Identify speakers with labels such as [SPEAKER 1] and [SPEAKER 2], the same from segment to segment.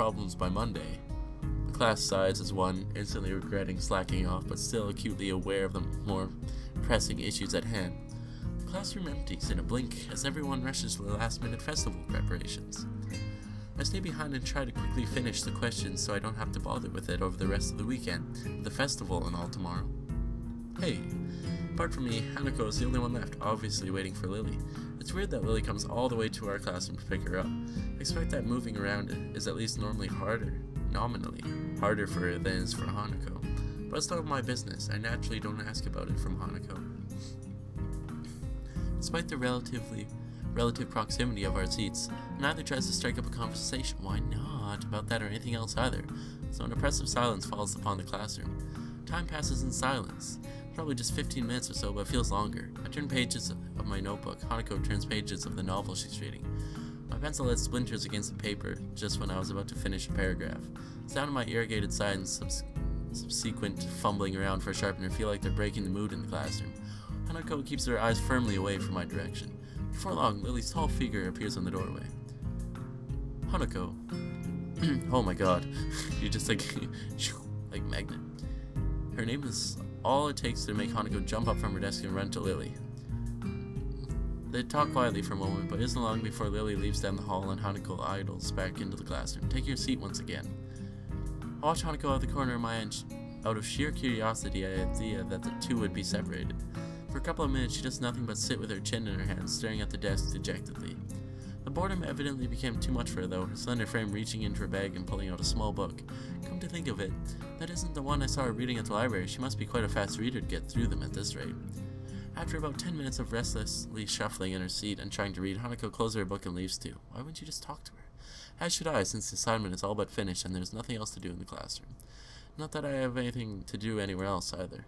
[SPEAKER 1] problems by Monday. The class sighs as one, instantly regretting slacking off, but still acutely aware of the more pressing issues at hand. The classroom empties in a blink as everyone rushes to the last-minute festival preparations. I stay behind and try to quickly finish the questions so I don't have to bother with it over the rest of the weekend, with the festival and all tomorrow. Hey, apart from me, Hanako is the only one left, obviously waiting for Lily. It's weird that Lily comes all the way to our classroom to pick her up. I expect that moving around is at least nominally harder for her than it is for Hanako. But it's not my business. I naturally don't ask about it from Hanako. Despite the relative proximity of our seats, neither tries to strike up a conversation. Why not? About that or anything else either. So an oppressive silence falls upon the classroom. Time passes in silence. Probably just 15 minutes or so, but feels longer. I turn pages of my notebook. Hanako turns pages of the novel she's reading. My pencil head splinters against the paper just when I was about to finish a paragraph. The sound of my irrigated sigh and subsequent fumbling around for a sharpener feel like they're breaking the mood in the classroom. Hanako keeps her eyes firmly away from my direction. Before long, Lily's tall figure appears in the doorway. Hanako. Oh my god. You're just like magnet. Her name is all it takes to make Hanako jump up from her desk and run to Lily. They talk quietly for a moment, but it isn't long before Lily leaves down the hall and Hanako idles back into the classroom. Take your seat once again. I watch Hanako out of the corner of my eye. Out of sheer curiosity, I had the idea that the two would be separated. For a couple of minutes, she does nothing but sit with her chin in her hands, staring at the desk dejectedly. The boredom evidently became too much for her, though, her slender frame reaching into her bag and pulling out a small book. Come to think of it, that isn't the one I saw her reading at the library. She must be quite a fast reader to get through them at this rate. After about 10 minutes of restlessly shuffling in her seat and trying to read, Hanako closes her book and leaves too. Why wouldn't you just talk to her? As should I, since the assignment is all but finished and there's nothing else to do in the classroom. Not that I have anything to do anywhere else, either.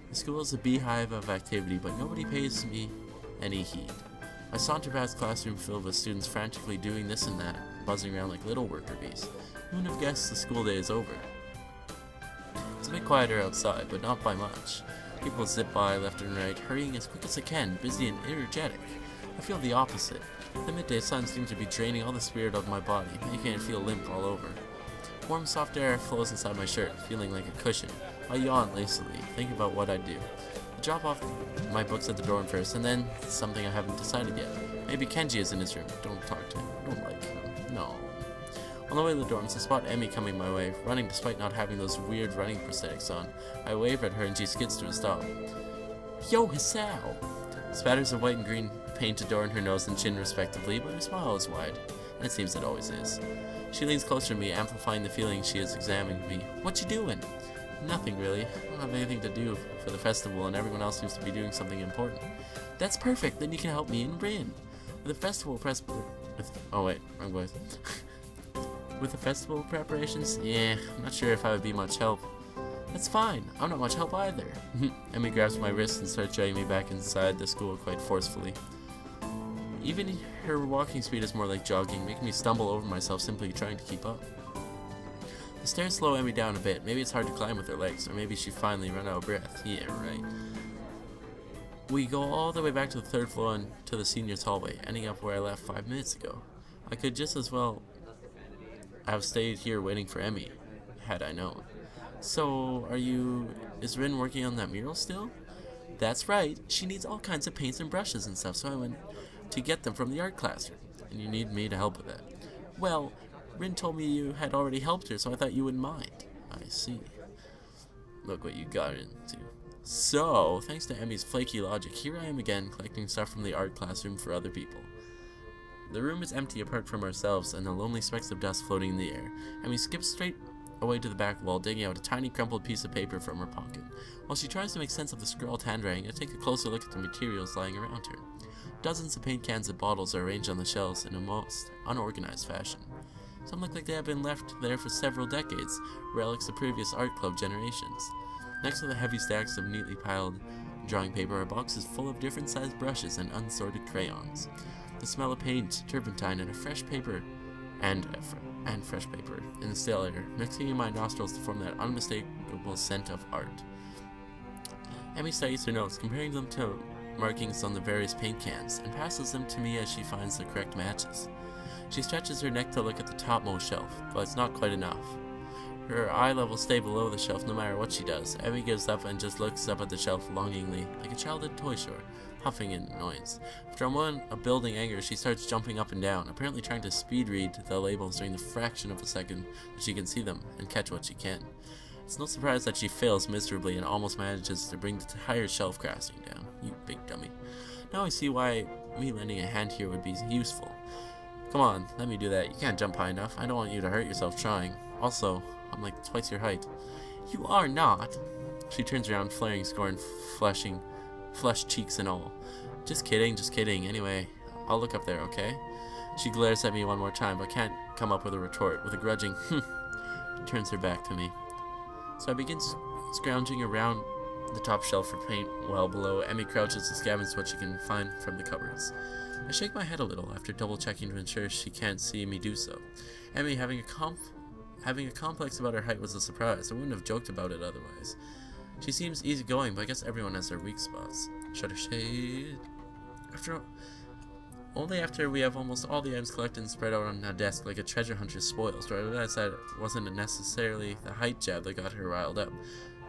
[SPEAKER 1] The school is a beehive of activity, but nobody pays me any heed. I saunter past classroom filled with students frantically doing this and that, buzzing around like little worker bees. Who would have guessed the school day is over? It's a bit quieter outside, but not by much. People zip by left and right, hurrying as quick as they can, busy and energetic. I feel the opposite. The midday sun seems to be draining all the spirit of my body, making it feel limp all over. Warm, soft air flows inside my shirt, feeling like a cushion. I yawn lazily, thinking about what I'd do. I drop off my books at the dorm first, and then something I haven't decided yet. Maybe Kenji is in his room. Don't talk to him. Don't like him. No. On the way to the dorms, I spot Emmy coming my way, running despite not having those weird running prosthetics on. I wave at her and she skids to a stop. Yo, Hisao! Spatters of white and green paint adorn her nose and chin respectively, but her smile is wide, and it seems it always is. She leans closer to me, amplifying the feeling she is examining me. What you doing? Nothing really. I don't have anything to do for the festival and everyone else seems to be doing something important. That's perfect, then you can help me and Rin. With the festival With the festival preparations? Yeah, I'm not sure if I would be much help. That's fine, I'm not much help either. Emmy grabs my wrist and starts dragging me back inside the school quite forcefully. Even her walking speed is more like jogging, making me stumble over myself simply trying to keep up. The stairs slow Emmy down a bit. Maybe it's hard to climb with her legs, or maybe she finally ran out of breath. Yeah, right. We go all the way back to the third floor and to the seniors' hallway, ending up where I left 5 minutes ago. I could just as well have stayed here waiting for Emmy, had I known. So, is Rin working on that mural still? That's right, she needs all kinds of paints and brushes and stuff, so I went to get them from the art classroom. And you need me to help with that. Well, Rin told me you had already helped her, so I thought you wouldn't mind. I see. Look what you got into. So, thanks to Emmy's flaky logic, here I am again, collecting stuff from the art classroom for other people. The room is empty apart from ourselves, and the lonely specks of dust floating in the air. Emmy skips straight away to the back wall, digging out a tiny crumpled piece of paper from her pocket. While she tries to make sense of the scrawled handwriting, I take a closer look at the materials lying around her. Dozens of paint cans and bottles are arranged on the shelves in a most unorganized fashion. Some look like they have been left there for several decades, relics of previous art club generations. Next to the heavy stacks of neatly piled drawing paper are boxes full of different sized brushes and unsorted crayons. The smell of paint, turpentine, and fresh paper in the stale air, mixing in my nostrils to form that unmistakable scent of art. Emmy studies her notes, comparing them to markings on the various paint cans, and passes them to me as she finds the correct matches. She stretches her neck to look at the topmost shelf, but it's not quite enough. Her eye levels stay below the shelf no matter what she does. Emmy gives up and just looks up at the shelf longingly, like a child at a toy store, huffing in annoyance. After a building anger, she starts jumping up and down, apparently trying to speed read the labels during the fraction of a second that she can see them and catch what she can. It's no surprise that she fails miserably and almost manages to bring the entire shelf crashing down. You big dummy. Now I see why me lending a hand here would be useful. Come on, let me do that. You can't jump high enough. I don't want you to hurt yourself trying. Also, I'm like twice your height. You are not. She turns around, flaring scorn, flushed cheeks and all. Just kidding. Anyway, I'll look up there, okay? She glares at me one more time, but can't come up with a retort. With a grudging turns her back to me. So I begin scrounging around the top shelf for paint while below Emmy crouches to scavenge what she can find from the cupboards. I shake my head a little after double checking to ensure she can't see me do so. Emmy having a complex about her height was a surprise. I wouldn't have joked about it otherwise. She seems easygoing, but I guess everyone has their weak spots. Shutter shade. Only after we have almost all the items collected and spread out on a desk like a treasure hunter's spoils, do I realize that it wasn't necessarily the height jab that got her riled up.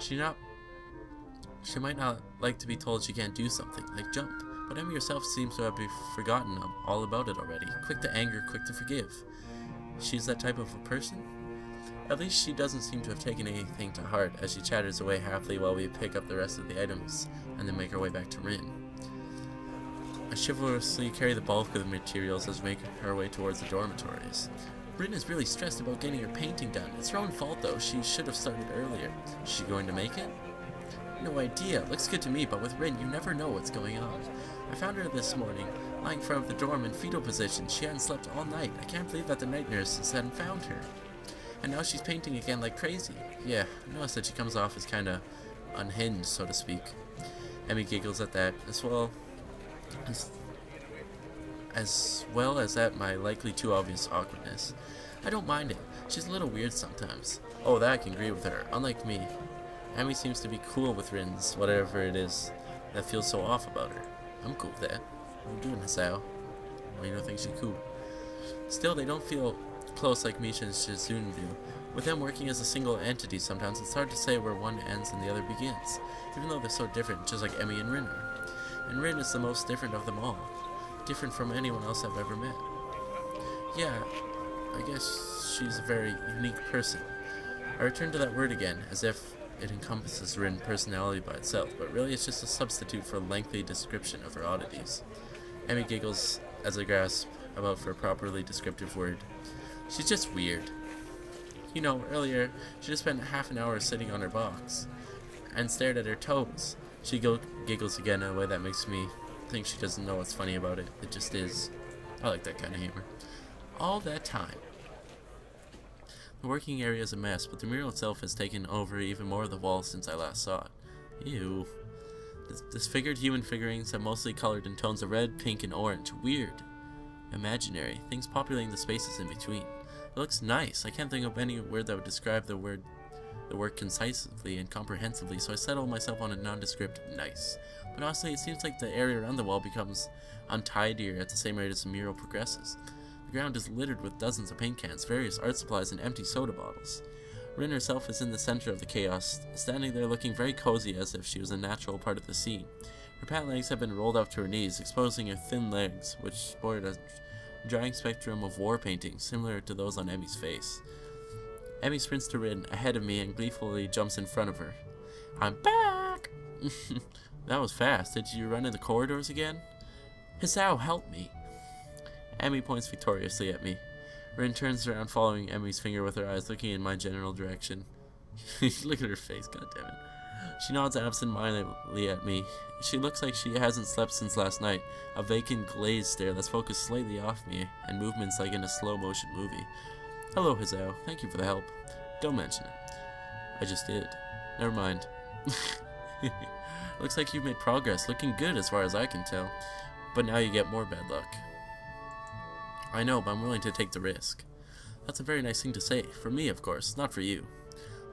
[SPEAKER 1] She might not like to be told she can't do something, like jump, but Emmy herself seems to have forgotten all about it already. Quick to anger, quick to forgive. She's that type of a person? At least she doesn't seem to have taken anything to heart as she chatters away happily while we pick up the rest of the items and then make our way back to Rin. I chivalrously carry the bulk of the materials as we make our way towards the dormitories. Rin is really stressed about getting her painting done. It's her own fault though, she should have started earlier. Is she going to make it? No idea. Looks good to me, but with Rin, you never know what's going on. I found her this morning, lying in front of the dorm in fetal position. She hadn't slept all night. I can't believe that the night nurses hadn't found her. And now she's painting again like crazy. Yeah, I noticed that she comes off as kinda unhinged, so to speak. Emmy giggles at that, as well as at my likely too obvious awkwardness. I don't mind it. She's a little weird sometimes. Oh, that I can agree with her. Unlike me, Emmy seems to be cool with Rin's, whatever it is that feels so off about her. I'm cool with that. What are you doing, Hisao? Why you don't think she's cool? Still, they don't feel close like Misha and Shizune do. With them working as a single entity sometimes, it's hard to say where one ends and the other begins, even though they're so different, just like Emmy and Rin are. And Rin is the most different of them all. Different from anyone else I've ever met. Yeah, I guess she's a very unique person. I return to that word again, as if it encompasses Rin's personality by itself, but really it's just a substitute for a lengthy description of her oddities. Emmy giggles as I grasp about for a properly descriptive word. She's just weird. You know, earlier, she just spent half an hour sitting on her box and stared at her toes. She giggles again in a way that makes me think she doesn't know what's funny about it. It just is. I like that kind of humor. All that time. The working area is a mess, but the mural itself has taken over even more of the walls since I last saw it. Ew. Disfigured human figurines are mostly colored in tones of red, pink, and orange. Weird. Imaginary. Things populating the spaces in between. It looks nice. I can't think of any word that would describe the work concisely and comprehensively, so I settle myself on a nondescript nice. But honestly, it seems like the area around the wall becomes untidier at the same rate as the mural progresses. The ground is littered with dozens of paint cans, various art supplies, and empty soda bottles. Rin herself is in the center of the chaos, standing there looking very cozy as if she was a natural part of the scene. Her pant legs have been rolled up to her knees, exposing her thin legs, which sport a drying spectrum of war paintings, similar to those on Emmy's face. Emmy sprints to Rin, ahead of me, and gleefully jumps in front of her. I'm back! That was fast. Did you run in the corridors again? Hisao, help me! Emmy points victoriously at me. Rin turns around, following Emmy's finger with her eyes, looking in my general direction. Look at her face, goddammit. She nods absent-mindedly at me. She looks like she hasn't slept since last night, a vacant glazed stare that's focused slightly off me, and movements like in a slow-motion movie. Hello, Hisao. Thank you for the help. Don't mention it. I just did. Never mind. Looks like you've made progress, looking good as far as I can tell. But now you get more bad luck. I know, but I'm willing to take the risk. That's a very nice thing to say. For me, of course, not for you.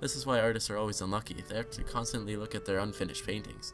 [SPEAKER 1] This is why artists are always unlucky. They have to constantly look at their unfinished paintings.